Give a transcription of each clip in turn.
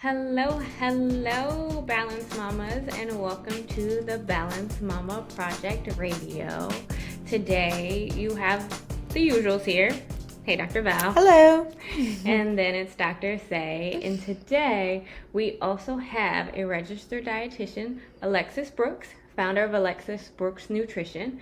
Hello, hello, Balance Mamas, and welcome to the Balance Mama Project Radio. Today, you have the usuals here. Hey, Dr. Val. Hello. And then it's Dr. Say. And today, we also have a registered dietitian, Alexis Brooks, founder of Alexis Brooks Nutrition.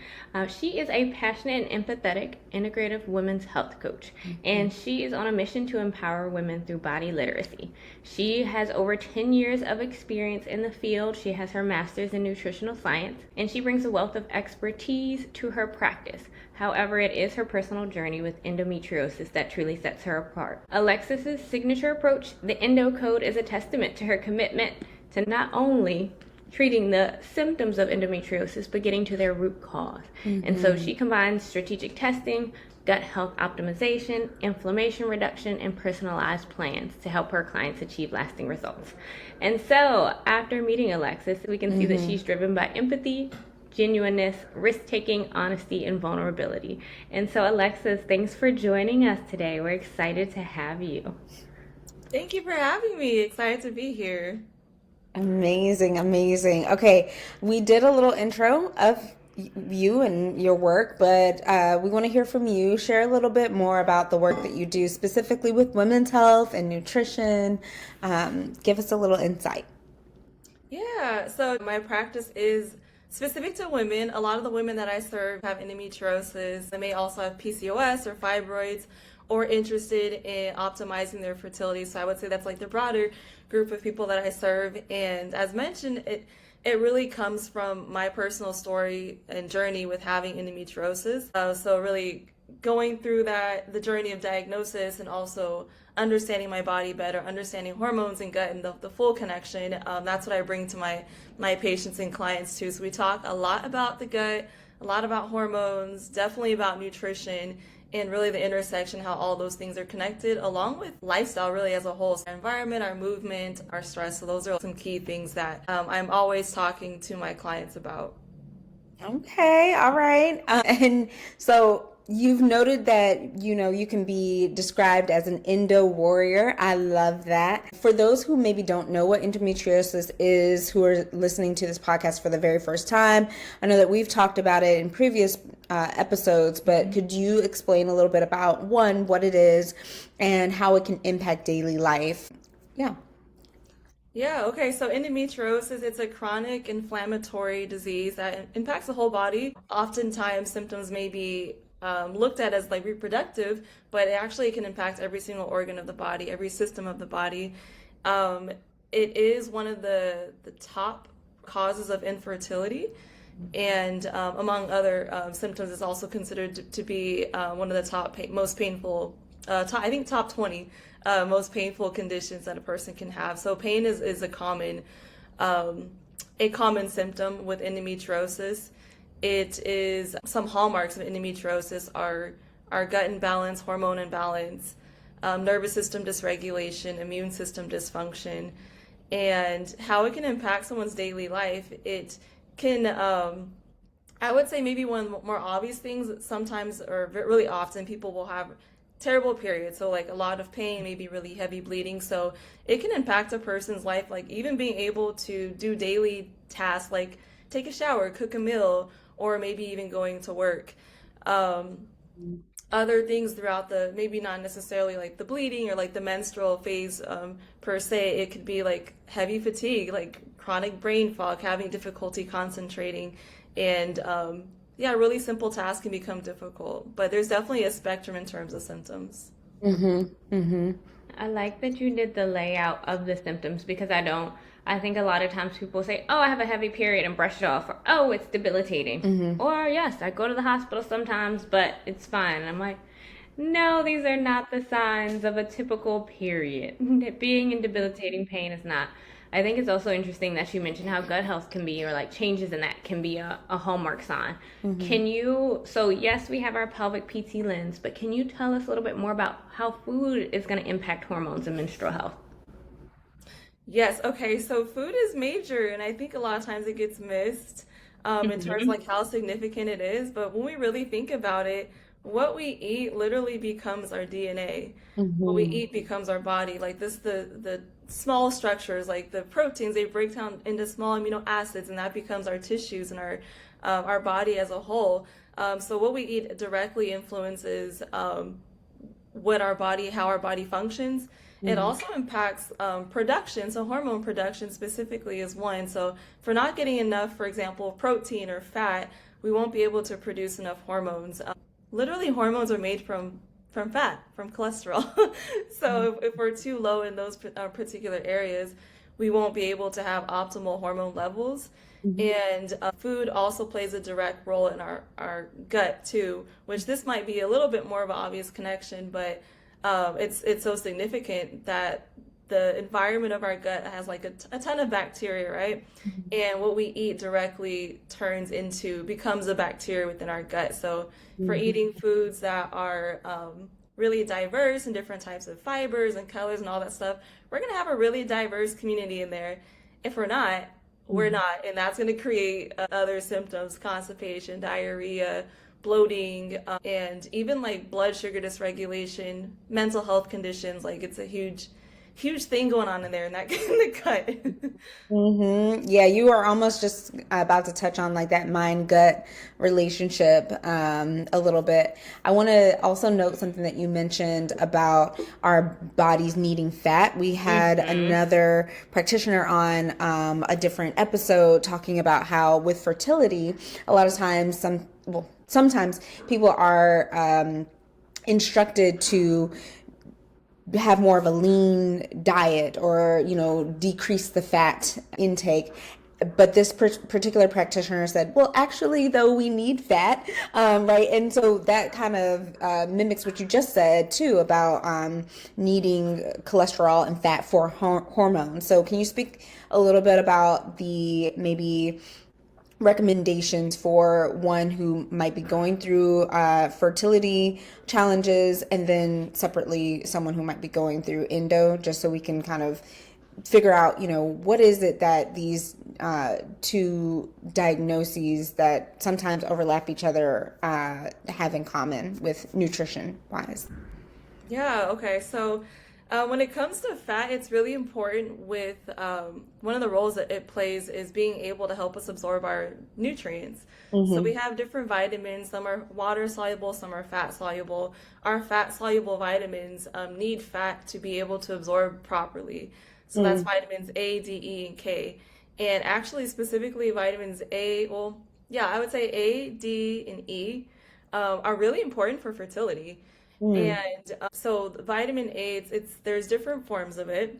She is a passionate and empathetic integrative women's health coach, and she is on a mission to empower women through body literacy. She has over 10 years of experience in the field. She has her master's in nutritional science, and she brings a wealth of expertise to her practice. However, it is her personal journey with endometriosis that truly sets her apart. Alexis's signature approach, the Endo Code, is a testament to her commitment to not only treating the symptoms of endometriosis, but getting to their root cause. And so she combines strategic testing, gut health optimization, inflammation reduction, and personalized plans to help her clients achieve lasting results. And so after meeting Alexis, we can see that she's driven by empathy, genuineness, risk-taking, honesty, and vulnerability. And so Alexis, thanks for joining us today. We're excited to have you. Thank you for having me. Excited to be here. Amazing. Okay, we did a little intro of you and your work, but we want to hear from you. Share a little bit more about the work that you do specifically with women's health and nutrition. Give us a little insight. Yeah, so my practice is specific to women. A lot of the women that I serve have endometriosis. They may also have PCOS or fibroids, or interested in optimizing their fertility. So I would say that's like the broader group of people that I serve. And as mentioned, it really comes from my personal story and journey with having endometriosis. So really going through the journey of diagnosis, and also understanding my body better, understanding hormones and gut and the full connection. That's what I bring to my patients and clients too. So we talk a lot about the gut, a lot about hormones, definitely about nutrition, and really the intersection, how all those things are connected, along with lifestyle really as a whole. So our environment, our movement, our stress. So those are some key things that I'm always talking to my clients about. Okay, all right. And so you've noted that, you can be described as an endo warrior. I love that. For those who maybe don't know what endometriosis is, who are listening to this podcast for the very first time, I know that we've talked about it in previous episodes, but could you explain a little bit about, one, what it is and how it can impact daily life? Yeah, okay, so endometriosis, it's a chronic inflammatory disease that impacts the whole body. Oftentimes, symptoms may be looked at as like reproductive, but it actually can impact every single organ of the body, every system of the body. It is one of the top causes of infertility, and among other symptoms, it's also considered to be one of the most painful, I think top 20 most painful conditions that a person can have. So pain is a common symptom with endometriosis. It is some hallmarks of endometriosis are gut imbalance, hormone imbalance, nervous system dysregulation, immune system dysfunction, and how it can impact someone's daily life. It can, I would say maybe one of the more obvious things, sometimes or really often people will have terrible periods, so like a lot of pain, maybe really heavy bleeding. So it can impact a person's life, like even being able to do daily tasks like take a shower, cook a meal, or maybe even going to work. Other things throughout maybe not necessarily like the bleeding or like the menstrual phase per se, it could be like heavy fatigue, like chronic brain fog, having difficulty concentrating, and really simple tasks can become difficult. But there's definitely a spectrum in terms of symptoms. I like that you did the layout of the symptoms, because I think a lot of times people say, oh, I have a heavy period, and brush it off, or oh, it's debilitating. Or yes, I go to the hospital sometimes, but it's fine. And I'm like, no, these are not the signs of a typical period. Being in debilitating pain is not. I think it's also interesting that you mentioned how gut health can be, or like changes in that can be a hallmark sign. So yes, we have our pelvic PT lens, but can you tell us a little bit more about how food is going to impact hormones and menstrual health? Yes, okay, so food is major, and I think a lot of times it gets missed in terms of like how significant it is. But when we really think about it, what we eat literally becomes our DNA. What we Hmm. eat becomes our body. Like this, the small structures, like the proteins, they break down into small amino acids, and that becomes our tissues and our body as a whole. So what we eat directly influences how our body functions. It also impacts production. So hormone production specifically is one. So if we're not getting enough, for example, protein or fat, we won't be able to produce enough hormones. Literally, hormones are made from fat, from cholesterol. So if we're too low in those particular areas, we won't be able to have optimal hormone levels. Hmm. And food also plays a direct role in our gut too, which this might be a little bit more of an obvious connection, but it's so significant that the environment of our gut has like a ton of bacteria, right? And what we eat directly becomes a bacteria within our gut. So for Hmm. eating foods that are really diverse and different types of fibers and colors and all that stuff, we're going to have a really diverse community in there. If we're not, we're Hmm. not. And that's going to create other symptoms, constipation, diarrhea, bloating, and even like blood sugar dysregulation, mental health conditions. Like it's a huge thing going on in there in that in the gut. Yeah, you are almost just about to touch on like that mind-gut relationship a little bit. I want to also note something that you mentioned about our bodies needing fat. We had hmm another practitioner on a different episode talking about how with fertility, a lot of times sometimes people are instructed to have more of a lean diet or decrease the fat intake, but this particular practitioner said, well, actually though, we need fat, right? And so that kind of mimics what you just said too about needing cholesterol and fat for hormones. So can you speak a little bit about the maybe recommendations for one who might be going through fertility challenges, and then separately someone who might be going through endo, just so we can kind of figure out, what is it that these two diagnoses that sometimes overlap each other have in common with nutrition wise. Yeah, okay. So when it comes to fat, it's really important with one of the roles that it plays is being able to help us absorb our nutrients. So we Mm-hmm. have different vitamins. Some are water soluble, some are fat soluble. Our fat soluble vitamins need fat to be able to absorb properly. So that's vitamins A, D, E, and K. And actually, specifically vitamins A, well, yeah, I would say A, D, and E are really important for fertility. Mm-hmm. And so vitamin A, it's there's different forms of it,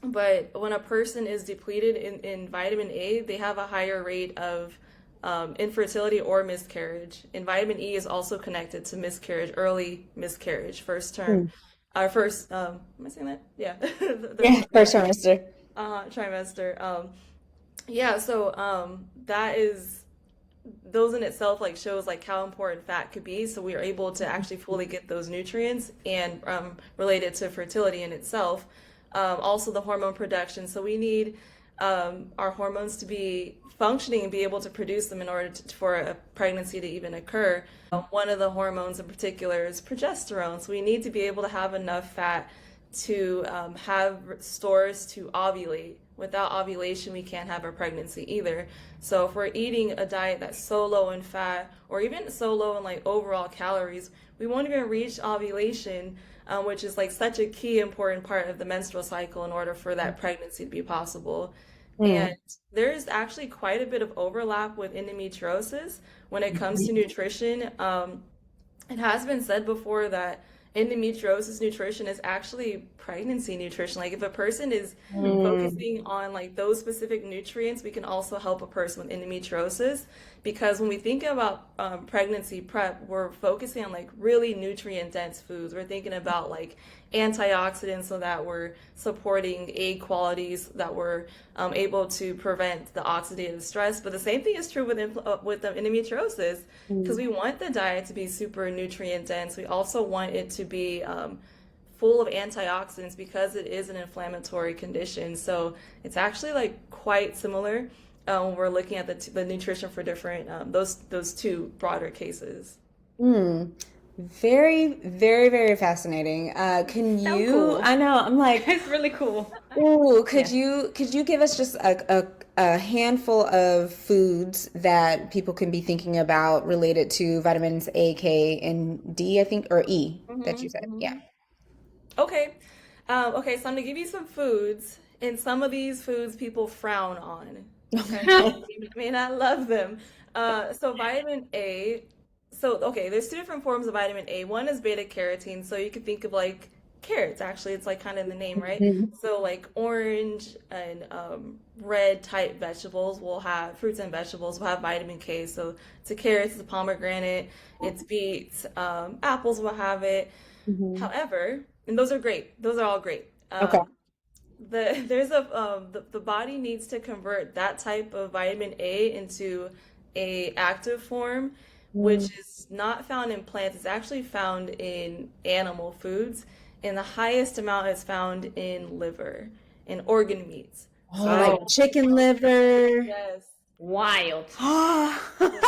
but when a person is depleted in vitamin A, they have a higher rate of infertility or miscarriage. And vitamin E is also connected to miscarriage, early miscarriage, first term, our first, am I saying that? Yeah, Yeah, yeah, first trimester. trimester. Yeah, so that is those in itself like shows like how important fat could be, so we are able to actually fully get those nutrients and related to fertility in itself. Also the hormone production, so we need our hormones to be functioning and be able to produce them in order for a pregnancy to even occur. One of the hormones in particular is progesterone, so we need to be able to have enough fat to have stores to ovulate. Without ovulation, we can't have a pregnancy either. So if we're eating a diet that's so low in fat or even so low in like overall calories, we won't even reach ovulation, which is like such a key important part of the menstrual cycle in order for that pregnancy to be possible. And there's actually quite a bit of overlap with endometriosis when it comes to nutrition. It has been said before that endometriosis nutrition is actually pregnancy nutrition. Like if a person is Mm-hmm. focusing on like those specific nutrients, we can also help a person with endometriosis because when we think about pregnancy prep, we're focusing on like really nutrient dense foods. We're thinking about like antioxidants so that we're supporting egg qualities that we're able to prevent the oxidative stress. But the same thing is true with endometriosis because we want the diet to be super nutrient dense. We also want it to be full of antioxidants because it is an inflammatory condition. So it's actually like quite similar when we're looking at the nutrition for different those two broader cases. Mm. Very, very, very fascinating. Can So you, cool. I know, I'm like, It's really cool. ooh, Yeah. could you give us just a handful of foods that people can be thinking about related to vitamins A, K, and D, I think, or E that you hmm said. Yeah. hmm Okay. Okay, so I'm gonna give you some foods, and some of these foods people frown on. Okay, you may not love them. So vitamin A. So okay, there's two different forms of vitamin A. One is beta carotene, so you could think of like carrots. Actually, it's like kind of in the name, right? Mhm. So like orange and red type vegetables will have fruits and vegetables will have vitamin K. So it's a carrot, it's a pomegranate, it's beets, apples will have it. Mhm. However, and those are great. Those are all great. Okay. The body needs to convert that type of vitamin A into a active form, Mm. which is not found in plants. It's actually found in animal foods, and the highest amount is found in liver and organ meats. Oh, So like like chicken liver. yes. Wild.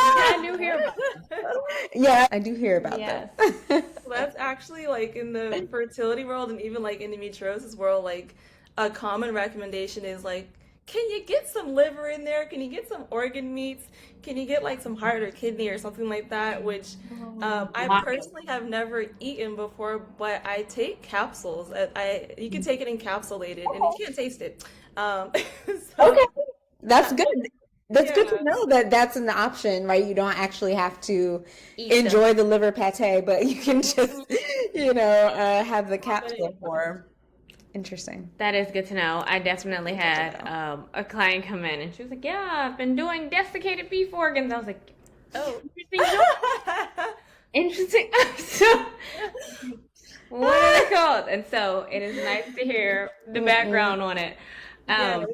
Yeah, I do hear about them. Yeah, I do hear about them. Yes. So that's actually like in the fertility world and even like endometriosis world, like a common recommendation is like, can you get some liver in there? Can you get some organ meats? Can you get like some heart or kidney or something like that? Which I Wild. personally have never eaten before, but I take capsules. You can take it encapsulated and you can't taste it. Um, Okay, so that's good. That's good to yeah. know that that's an option, right? You don't actually have to Eat them. enjoy the liver pate, but you can just, Mhm. have the Pop it capsule in. form. Interesting. That is good to know. I definitely Good to had know. a client come in and she was like, "Yeah, I've been doing desiccated beef organs." I was like, Oh. "Interesting choice. Interesting." So, what are they called? And so it is nice to hear the Mm-mm. background on it. Yes.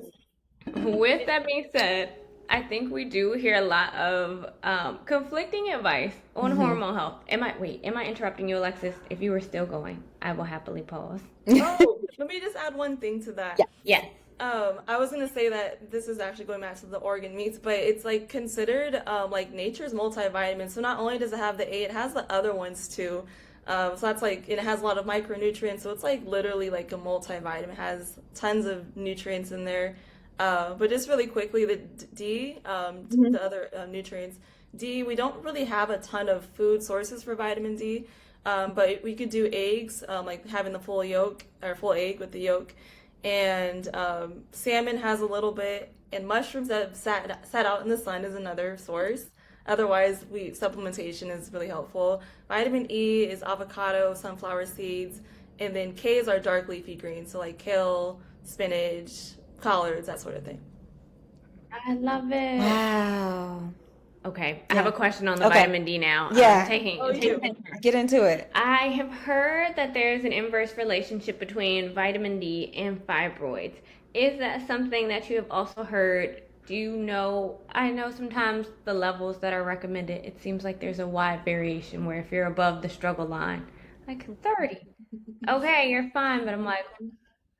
Um, with that being said, I think we do hear a lot of conflicting advice on Mhm. hormone health. Am I interrupting you, Alexis? If you were still going, I will happily pause. Oh, let me just add one thing to that. Yeah. Yes. I was gonna say that this is actually going back to the organ meats, but it's like considered like nature's multivitamin. So not only does it have the A, it has the other ones too. So that's like it has a lot of micronutrients. So it's like literally like a multivitamin. It has tons of nutrients in there. But just really quickly, the D, Mhm. the other nutrients. D, we don't really have a ton of food sources for vitamin D. But we could do eggs, like having the full yolk or full egg with the yolk, and salmon has a little bit, and mushrooms that have sat out in the sun is another source. Otherwise, we supplementation is really helpful. Vitamin E is avocado, sunflower seeds, and then K is our dark leafy greens, so like kale, spinach, collards, that sort of thing. I love it. Wow. Okay, I have Yeah. a question on the Okay. vitamin D now. Yeah. Oh, you do. Taking a turn. Get into it. I have heard that there's an inverse relationship between vitamin D and fibroids. Is that something that you have also heard? Do you know? I know sometimes the levels that are recommended, it seems like there's a wide variation where if you're above the struggle line, like 30, okay, you're fine. But I'm like,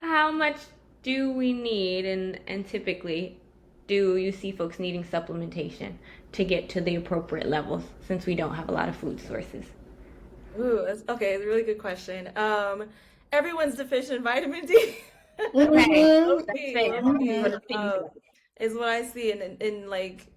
how much do we need? And typically, do you see folks needing supplementation to get to the appropriate levels since we don't have a lot of food sources? Ooh, okay, it's a really good question. Everyone's deficient in vitamin D. Okay, Hmm. Low that's key, fair. low Hmm. key, is what I see in like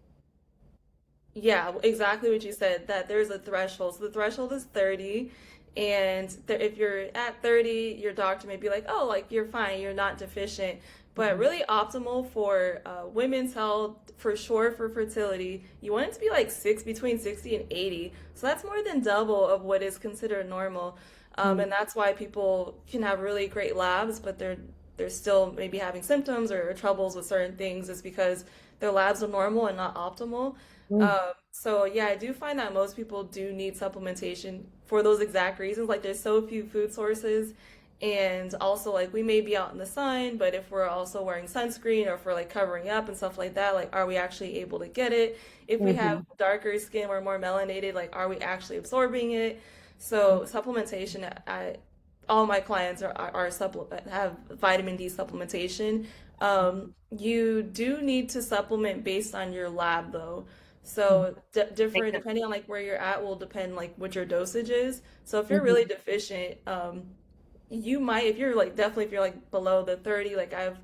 yeah, exactly what you said, that there's a threshold. So the threshold is 30, and if you're at 30, your doctor may be like, oh, like you're fine, you're not deficient. But really optimal for women's health, for sure for fertility, you want it to be like between 60 and 80. So that's more than double of what is considered normal. And that's why people can have really great labs, but they're still maybe having symptoms or troubles with certain things is because their labs are normal and not optimal. So yeah, I do find that most people do need supplementation for those exact reasons. Like there's so few food sources, and also like we may be out in the sun, but if we're also wearing sunscreen or if we're like covering up and stuff like that, like are we actually able to get it? If we have Hmm. darker skin, we're more melanated, like are we actually absorbing it? So supplementation, all my clients have vitamin D supplementation. You do need to supplement based on your lab though. So Makes different sense. depending on like where you're at will depend like what your dosage is. So if you're Mhm. really deficient, you might, if you're like definitely if you're like below the 30, like I've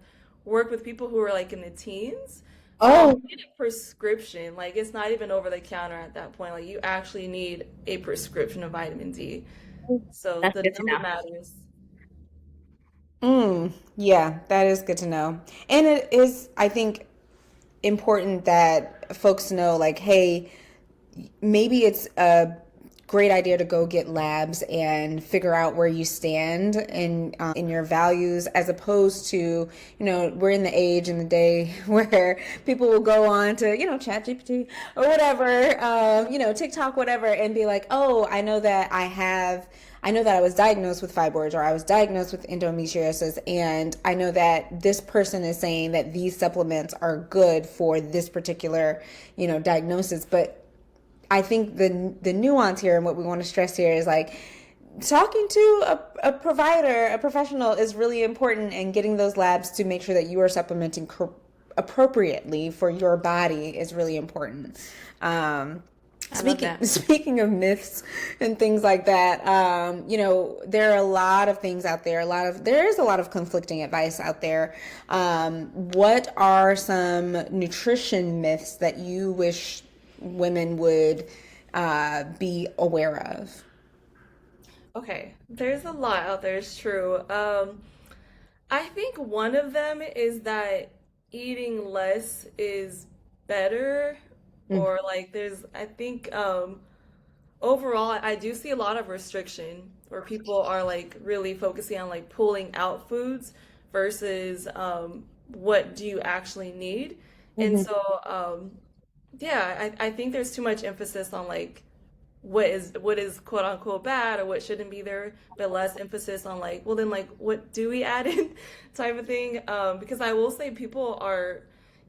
worked with people who are like in the teens, Oh, you need a prescription. Like it's not even over the counter at that point. Like you actually need a prescription of vitamin D. So That's the good to number know. matters. yeah, that is good to know. And it is, I think, important that folks know, like, hey, maybe it's a great idea to go get labs and figure out where you stand in your values, as opposed to, we're in the age in the day where people will go on to, chat GPT or whatever, TikTok, whatever, and be like, oh, I know that I was diagnosed with fibroids, or I was diagnosed with endometriosis, and I know that this person is saying that these supplements are good for this particular, diagnosis. But I think the nuance here and what we want to stress here is like talking to a provider, a professional, is really important, and getting those labs to make sure that you are supplementing appropriately for your body is really important. I love that. Speaking of myths and things like that, there are a lot of things out there. There is a lot of conflicting advice out there. What are some nutrition myths that you wish women would be aware of? Okay, there's a lot out there, it's true. I think one of them is that eating less is better, Mm. or like I think overall I do see a lot of restriction where people are like really focusing on like pulling out foods versus what do you actually need. And Mhm. so yeah, I think there's too much emphasis on like what is quote unquote bad or what shouldn't be there, but less emphasis on like, well then like what do we add in type of thing. Because I will say people are,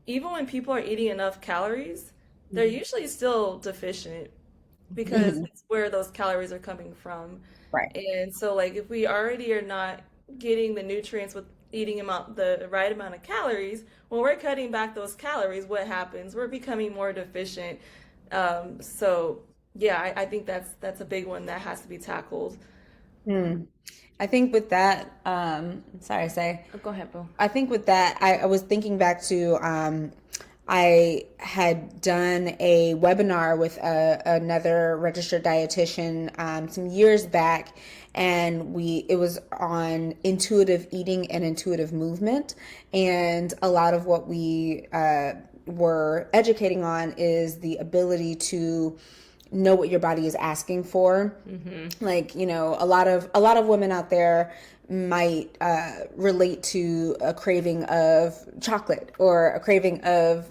even when people are eating enough calories, they're usually still deficient because Mhm. it's where those calories are coming from. Right. And so like if we already are not getting the nutrients with eating amount the right amount of calories, when we're cutting back those calories, what happens? We're becoming more deficient. So yeah, I think that's a big one that has to be tackled. Hmm. I think with that, sorry to say, Oh, go ahead, Boo. I think with that, I was thinking back to I had done a webinar with another registered dietitian some years back, and it was on intuitive eating and intuitive movement, and a lot of what we were educating on is the ability to know what your body is asking for. Like, a lot of women out there might relate to a craving of chocolate, or a craving of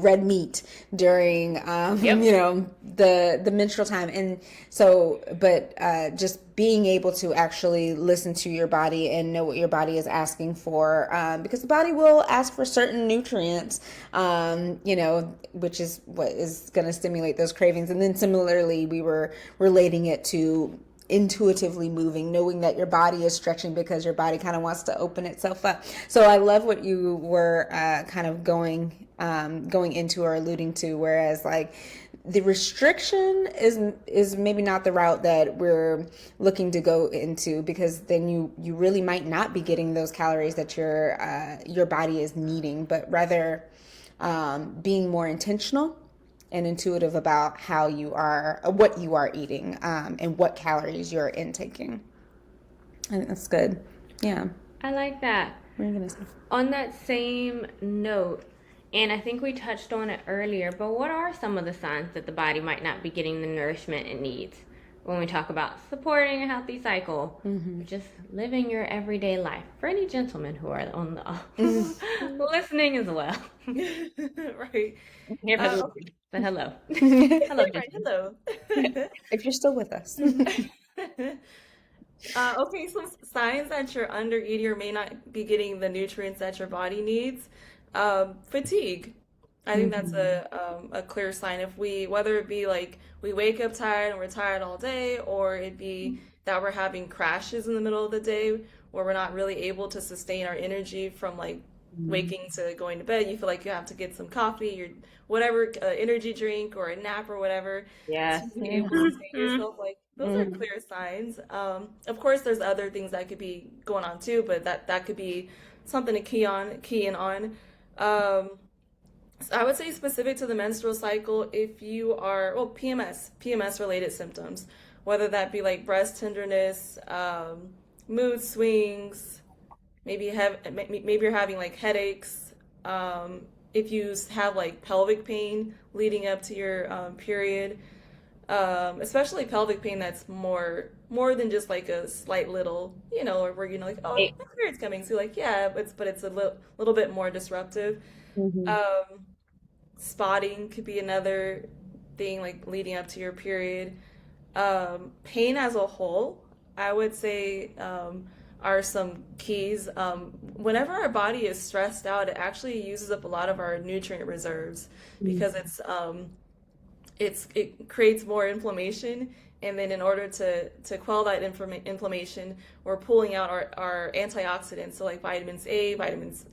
red meat during Yep. the menstrual time. And so, but just being able to actually listen to your body and know what your body is asking for, because the body will ask for certain nutrients, which is what is going to stimulate those cravings. And then similarly, we were relating it to intuitively moving, knowing that your body is stretching because your body kind of wants to open itself up. So I love what you were kind of going into or alluding to. Whereas like the restriction is maybe not the route that we're looking to go into, because then you really might not be getting those calories that your body is needing, but rather being more intentional and intuitive about what you are eating, and what calories you're intaking. And that's good. Yeah. I like that. What are you gonna say? On that same note, and I think we touched on it earlier, but what are some of the signs that the body might not be getting the nourishment it needs when we talk about supporting a healthy cycle, or just living your everyday life? For any gentlemen who are on the listening as well. Right. Here for the Uh, listening. But hello. Hello, right, gentlemen. hello. If you're still with us. Okay, so signs that you're under eating or may not be getting the nutrients that your body needs. Fatigue. I think that's Mhm. a clear sign. If whether it be like we wake up tired and we're tired all day, or it be that we're having crashes in the middle of the day where we're not really able to sustain our energy from like waking to going to bed, you feel like you have to get some coffee or whatever, energy drink or a nap or whatever to Yes. be able to sustain Mhm. yourself. Like those are Mhm. clear signs. Of course, there's other things that could be going on too, but that could be something to key in on. Um, so I would say specific to the menstrual cycle, if you are, well, PMS related symptoms, whether that be like breast tenderness, mood swings, maybe you're having like headaches. If you have like pelvic pain leading up to your period, especially pelvic pain that's more than just like a slight little, or where like, oh, Right. my period's coming. So like, yeah, but it's a little bit more disruptive. Mhm. Um, Spotting could be another thing like leading up to your period. Pain as a whole, I would say, are some keys. Whenever our body is stressed out, it actually uses up a lot of our nutrient reserves because it creates more inflammation. And then in order to quell that inflammation, we're pulling out our antioxidants, so like vitamins A, vitamins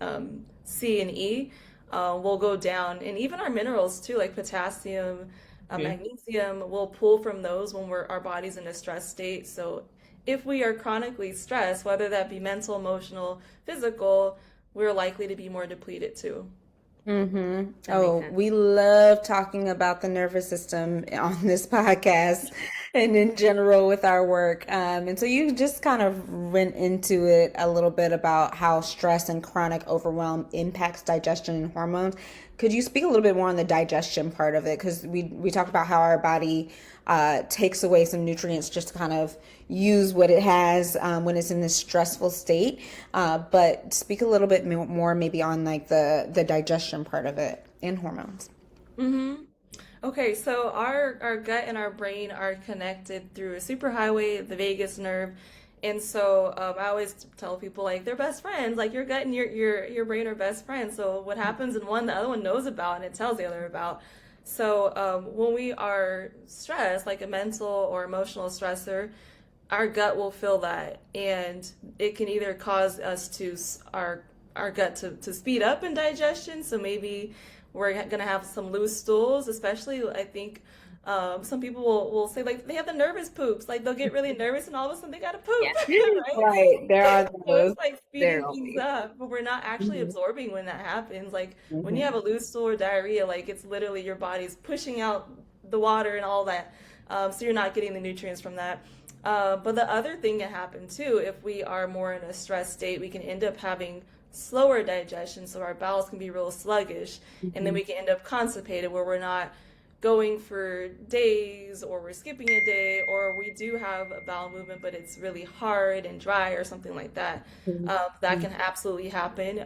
C and E, will go down, and even our minerals too, like potassium, Mhm. magnesium, will pull from those when our body's in a stress state. So if we are chronically stressed, whether that be mental, emotional, physical, we're likely to be more depleted too. Mm-hmm. That makes Oh, sense. we love talking about the nervous system on this podcast and in general with our work. And so you just kind of went into it a little bit about how stress and chronic overwhelm impacts digestion and hormones. Could you speak a little bit more on the digestion part of it? Because we talked about how our body takes away some nutrients just to kind of use what it has when it's in this stressful state. But speak a little bit more maybe on like the digestion part of it and hormones. Mm-hmm. Okay, so our gut and our brain are connected through a superhighway, the vagus nerve. And so I always tell people like they're best friends. Like your gut and your brain are best friends. So what happens in one, the other one knows about and it tells the other about. So when we are stressed, like a mental or emotional stressor, our gut will feel that, and it can either cause us our gut to speed up in digestion. So maybe we're gonna have some loose stools, especially I think some people will say like they have the nervous poops, like they'll get really nervous and all of a sudden they gotta poop, Yes. right? Right, there are So those. it's like There speeding things always. up, but we're not actually Mhm, absorbing when that happens. Like when you have mhm, a loose stool or diarrhea, like it's literally your body's pushing out the water and all that. So you're not getting the nutrients from that. But the other thing can happen too, if we are more in a stress state, we can end up having slower digestion, so our bowels can be real sluggish, and then mhm, we can end up constipated where we're not going for days, or we're skipping a day, or we do have a bowel movement but it's really hard and dry or something like that. That mhm, can absolutely happen.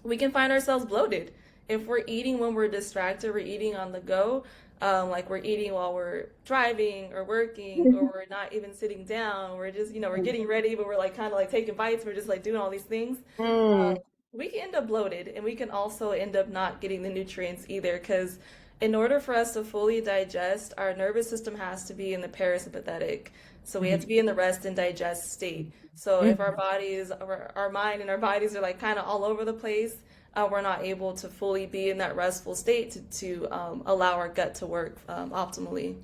We can find ourselves bloated if we're eating when we're distracted, we're eating on the go, like we're eating while we're driving or working, or we're not even sitting down, we're just we're getting ready but we're like kind of like taking bites, we're just like doing all these things. mhm, We can end up bloated, and we can also end up not getting the nutrients either, because in order for us to fully digest, our nervous system has to be in the parasympathetic. So we have to be in the rest and digest state. So if our mhm. bodies, our mind and our bodies are like kind of all over the place, we're not able to fully be in that restful state to allow our gut to work optimally.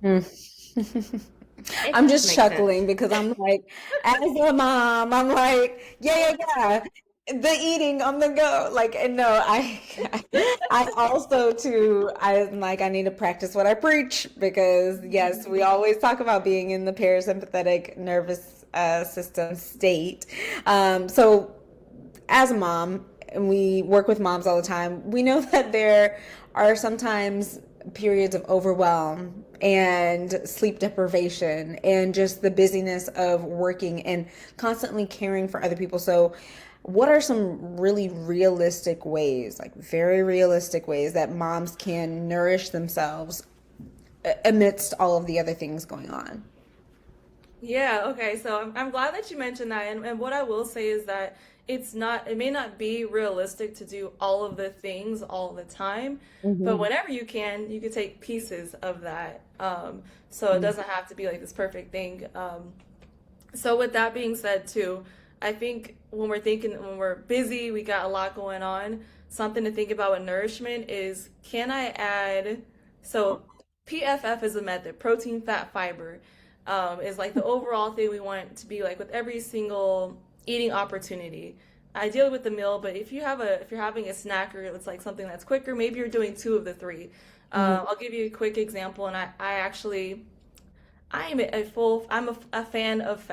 Mm. It I'm does just make sense. chuckling because I'm like, as a mom, I'm like, yeah, yeah, yeah. The eating on the go. Like, and no, I also too, I'm like, I need to practice what I preach because yes, we always talk about being in the parasympathetic nervous system state. So as a mom, and we work with moms all the time, we know that there are sometimes periods of overwhelm and sleep deprivation and just the busyness of working and constantly caring for other people. So, what are some really realistic ways, like very realistic ways, that moms can nourish themselves amidst all of the other things going on? Yeah, okay. So I'm glad that you mentioned that. And what I will say is that it may not be realistic to do all of the things all the time, but Mm-hmm. whenever you can take pieces of that. So it doesn't have to be like this perfect thing. So with that being said, too, I think when we're busy, we got a lot going on. Something to think about with nourishment is, can I add, so PFF is a method, protein, fat, fiber, is like the overall thing we want to be like with every single eating opportunity. Ideally with the meal, but if you're having a snack or it's like something that's quicker, maybe you're doing two of the three. I'll give you a quick example, and I actually I'm a fan of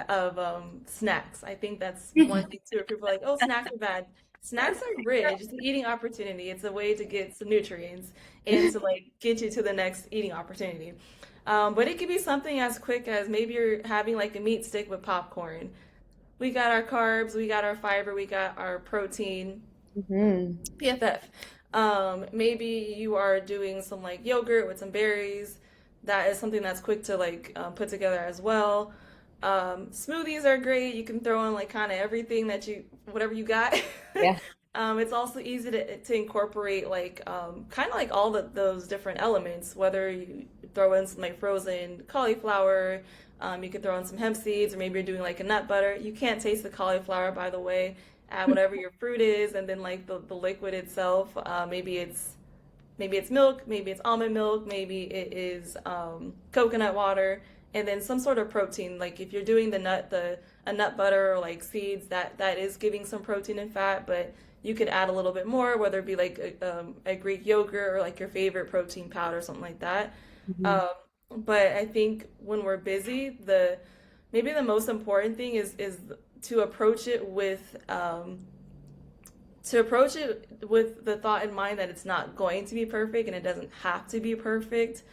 snacks. I think that's one thing too. People are like, oh, snacks are bad. Snacks are rich. It's an eating opportunity. It's a way to get some nutrients and to like get you to the next eating opportunity. But it could be something as quick as maybe you're having like a meat stick with popcorn. We got our carbs, we got our fiber, we got our protein, PFF. Maybe you are doing some like yogurt with some berries. That is something that's quick to like put together as well. Smoothies are great. You can throw in like kind of everything whatever you got. Yeah. It's also easy to incorporate like kind of like all those different elements, whether you throw in some like frozen cauliflower, you could throw in some hemp seeds, or maybe you're doing like a nut butter. You can't taste the cauliflower, by the way. Add whatever your fruit is, and then like the liquid itself. Maybe it's milk, maybe it's almond milk, maybe it is coconut water, and then some sort of protein. Like if you're doing a nut butter or like seeds, that is giving some protein and fat, but you could add a little bit more, whether it be like a Greek yogurt or like your favorite protein powder, something like that. But I think when we're busy, maybe the most important thing is to approach it with the thought in mind that it's not going to be perfect and it doesn't have to be perfect.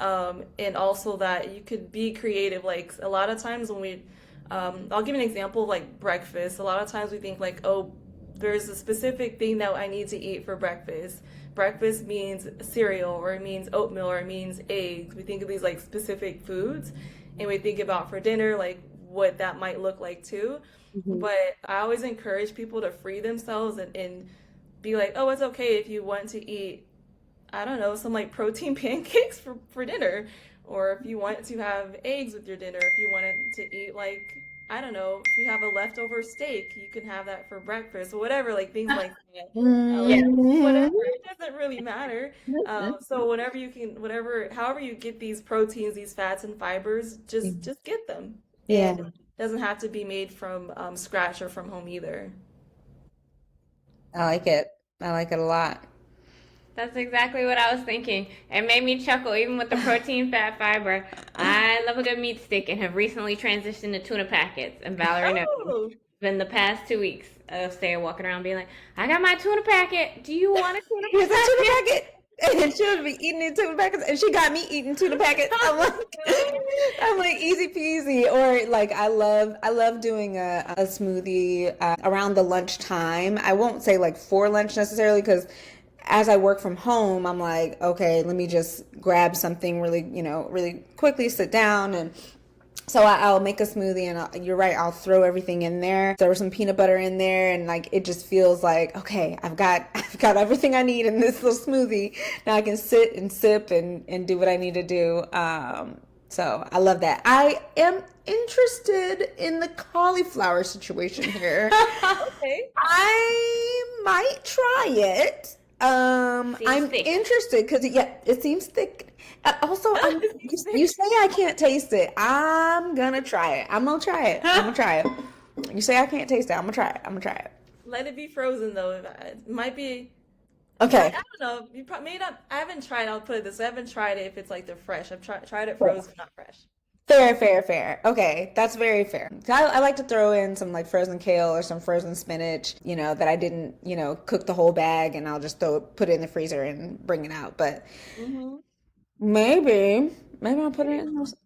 And also that you could be creative. Like a lot of times I'll give an example of like breakfast. A lot of times we think like, oh, there's a specific thing that I need to eat for breakfast. Breakfast means cereal, or it means oatmeal, or it means eggs. We think of these like specific foods, and we think about for dinner like what that might look like too. But I always encourage people to free themselves and be like, oh, it's okay if you want to eat, I don't know, some like protein pancakes for dinner, or if you want to have eggs with your dinner, if you wanted to eat like, I don't know, if you have a leftover steak, you can have that for breakfast or whatever, like things like that. Whatever, it doesn't really matter. So however you get these proteins, these fats and fibers, just get them. Yeah. And it doesn't have to be made from scratch or from home either. I like it. I like it a lot. That's exactly what I was thinking. It made me chuckle, even with the protein, fat, fiber. I love a good meat stick and have recently transitioned to tuna packets. And Valerie knows. Oh, It's been the past 2 weeks of staying walking around being like, I got my tuna packet. Do you want a tuna Here's a tuna packet? packet. And she would be eating tuna packets, and she got me eating tuna packets. I'm like easy peasy. Or like I love doing a smoothie around the lunchtime. I won't say like for lunch necessarily, because as I work from home, I'm like, okay, let me just grab something really quickly, sit down, and so I'll make a smoothie, and you're right, I'll throw everything in there, throw some peanut butter in there, and like it just feels like, okay, I've got everything I need in this little smoothie. Now I can sit and sip and do what I need to do. So I love that. I am interested in the cauliflower situation here. okay. I might try it. I'm thick. interested because it seems thick. Also, you say I can't taste it. I'm gonna try it. I'm gonna try it. You say I can't taste it. I'm gonna try it. Let it be frozen though. It might be. Okay. I don't know. You probably may not. I haven't tried. I'll put it this way. I haven't tried it if it's like they're fresh. I've tried it frozen, not fresh. Fair. Okay, that's very fair. I like to throw in some like frozen kale or some frozen spinach, that I didn't, cook the whole bag, and I'll just put it in the freezer and bring it out. But maybe I'll put it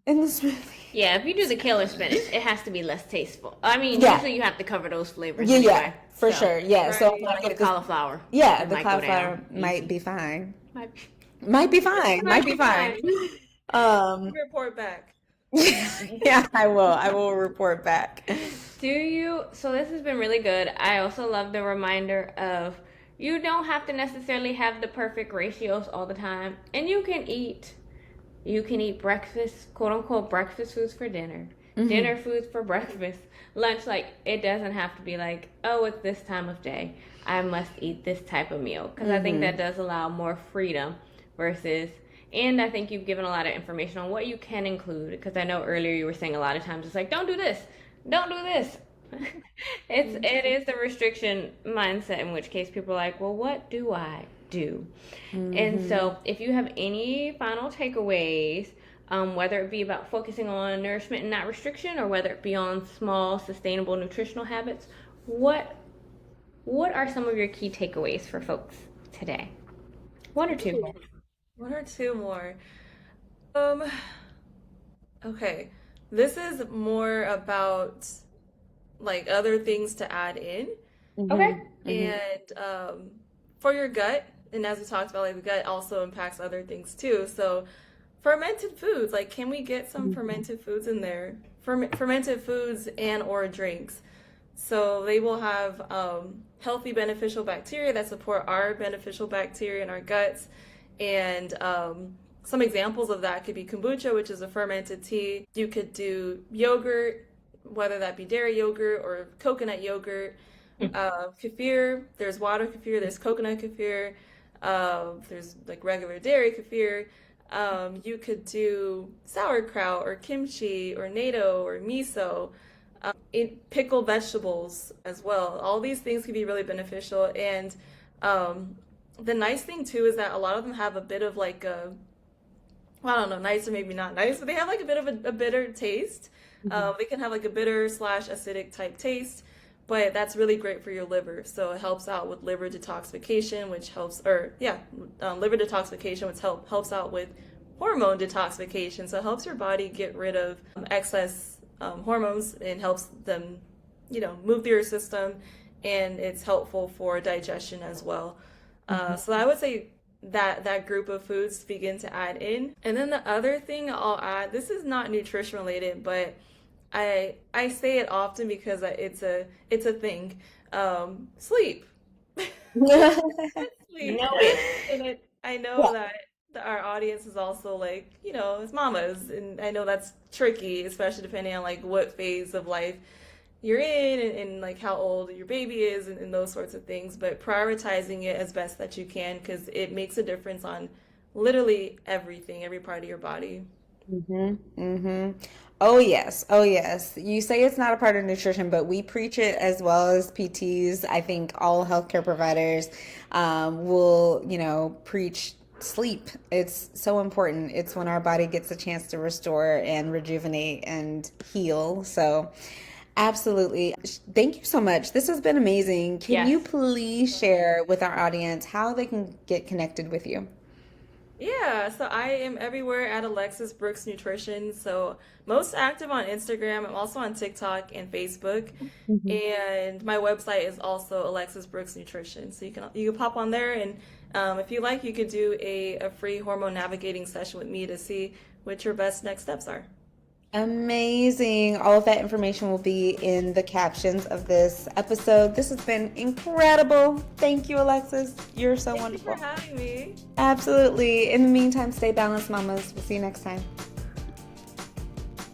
in the smoothie. Yeah, if you do the kale or spinach, it has to be less tasteful. I mean, Yeah. usually you have to cover those flavors Yeah, anyway. for So, sure. Yeah, Right. so you gotta get the cauliflower. yeah, It the might go cauliflower down. might be fine. Might be. Might be fine. Might be fine. Report back. Yeah, I will report back. So this has been really good. I also love the reminder of you don't have to necessarily have the perfect ratios all the time. And you can eat breakfast, quote unquote, breakfast foods for dinner. dinner foods for breakfast, lunch. Like, it doesn't have to be like, oh, it's this time of day, I must eat this type of meal. Because I think that does allow more freedom versus, and I think you've given a lot of information on what you can include. Because I know earlier you were saying a lot of times it's like, don't do this, don't do this. It is the restriction mindset, in which case people are like, well, what do I do? And so if you have any final takeaways, whether it be about focusing on nourishment and not restriction, or whether it be on small sustainable nutritional habits, what are some of your key takeaways for folks today? One or two more. One or two more. Um, okay. This is more about like other things to add in. Okay. And for your gut, and as we talked about, like the gut also impacts other things too. So fermented foods, like can we get some fermented foods in there? Fermented foods and or drinks. So they will have healthy beneficial bacteria that support our beneficial bacteria in our guts. And some examples of that could be kombucha, which is a fermented tea. You could do yogurt, whether that be dairy yogurt or coconut yogurt. Kefir, there's water kefir, there's coconut kefir, there's like regular dairy kefir. You could do sauerkraut or kimchi or natto or miso. Pickled vegetables as well. All these things can be really beneficial. And the nice thing too is that a lot of them have a bit of like a, well, I don't know, nice or maybe not nice, but they have like a bit of a bitter taste. They can have like a bitter / acidic type taste, but that's really great for your liver. So it helps out with liver detoxification, which helps, liver detoxification, which helps out with hormone detoxification. So it helps your body get rid of excess hormones and helps them, move through your system, and it's helpful for digestion as well. So I would say that group of foods to begin to add in. And then the other thing I'll add, this is not nutrition related, but I say it often because it's a thing. Sleep. Sleep. And I know that our audience is also like, it's mamas, and I know that's tricky, especially depending on like what phase of life you're in and like how old your baby is and those sorts of things, but prioritizing it as best that you can, because it makes a difference on literally everything, every part of your body. Oh yes, oh yes. You say it's not a part of nutrition, but we preach it as well as PTs. I think all healthcare providers will, preach sleep. It's so important. It's when our body gets a chance to restore and rejuvenate and heal. So absolutely. Thank you so much. This has been amazing. Can you please share with our audience how they can get connected with you? Yeah, so I am everywhere at Alexis Brooks Nutrition. So most active on Instagram. I'm also on TikTok and Facebook. And my website is also Alexis Brooks Nutrition. So you can pop on there, and if you like, you could do a free hormone navigating session with me to see what your best next steps are. Amazing. All of that information will be in the captions of this episode. This has been incredible. Thank you, Alexis. You're so wonderful. Thank you for having me. Absolutely. In the meantime, stay balanced, mamas. We'll see you next time.